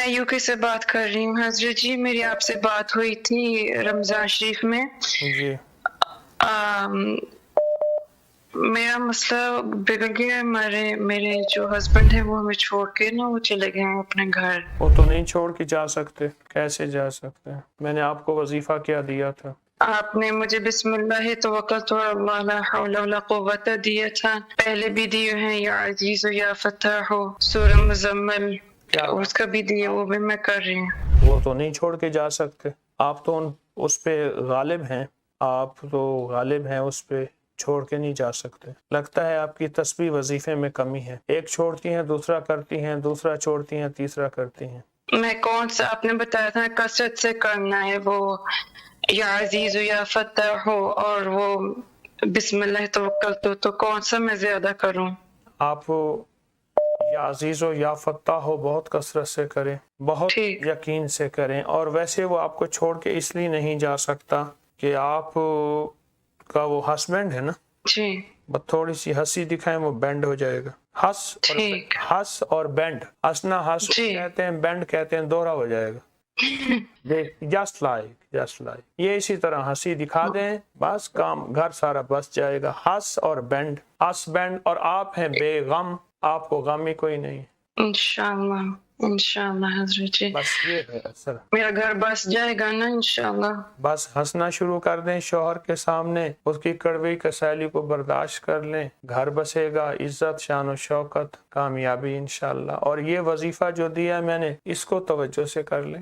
میں یوکے سے بات کر رہی ہوں حضرت جی. میری آپ سے بات ہوئی تھی رمضان شریف میں. جی میرا مسئلہ بگڑ گیا ہے. میرے جو ہسبینڈ ہیں وہ ہمیں چھوڑ کے نا وہ چلے گئے ہیں اپنے گھر. وہ تو نہیں چھوڑ کے جا سکتے. کیسے جا سکتے ہیں؟ میں نے آپ کو وظیفہ کیا دیا تھا؟ آپ نے مجھے بسم اللہ توکلت علی اللہ لا حول ولا قوت دیا تھا. پہلے بھی دیے ہیں یا عزیز یا فتاح سورہ مزمل، کیا اس کا بھی دیے، وہ بھی میں کر رہی ہوں. وہ تو نہیں چھوڑ کے جا سکتے. آپ تو اس پہ غالب ہیں. آپ تو غالب ہیں اس پہ، چھوڑ کے نہیں جا سکتے. لگتا ہے آپ کی تسبیح وظیفے میں کمی ہے. ایک چھوڑتی ہیں دوسرا کرتی ہیں، دوسرا چھوڑتی ہیں تیسرا کرتی ہیں. میں کون سا آپ نے بتایا تھا کثرت سے کرنا ہے، وہ یا عزیز یا فتح ہو اور وہ بسم اللہ توکلت، تو کون سا میں زیادہ کروں؟ آپ یا عزیز ہو یا فتح ہو بہت کثرت سے کریں، بہت ٹھیک. یقین سے کریں. اور ویسے وہ آپ کو چھوڑ کے اس لیے نہیں جا سکتا کہ آپ کا وہ ہسبینڈ ہے نا، جی بس تھوڑی سی ہنسی دکھائیں وہ بینڈ ہو جائے گا. ٹھیک. ہنس اور بینڈ، ہنسنا ہنس جی کہتے ہیں، بینڈ کہتے ہیں، دوہرا ہو جائے گا. جسٹ لائک یہ اسی طرح ہنسی دکھا دیں، بس کام گھر سارا بس جائے گا. ہنس اور بینڈ، ہنس بینڈ. اور آپ ہیں بے غم، آپ کو غم ہی کوئی نہیں. انشاءاللہ انشاءاللہ حضرت جی. بس یہ ہے اصل. میرا گھر بس جائے گا نا انشاءاللہ. بس ہنسنا شروع کر دیں شوہر کے سامنے، اس کی کڑوی کسیلی کو برداشت کر لیں. گھر بسے گا، عزت، شان و شوکت، کامیابی انشاءاللہ. اور یہ وظیفہ جو دیا میں نے، اس کو توجہ سے کر لیں.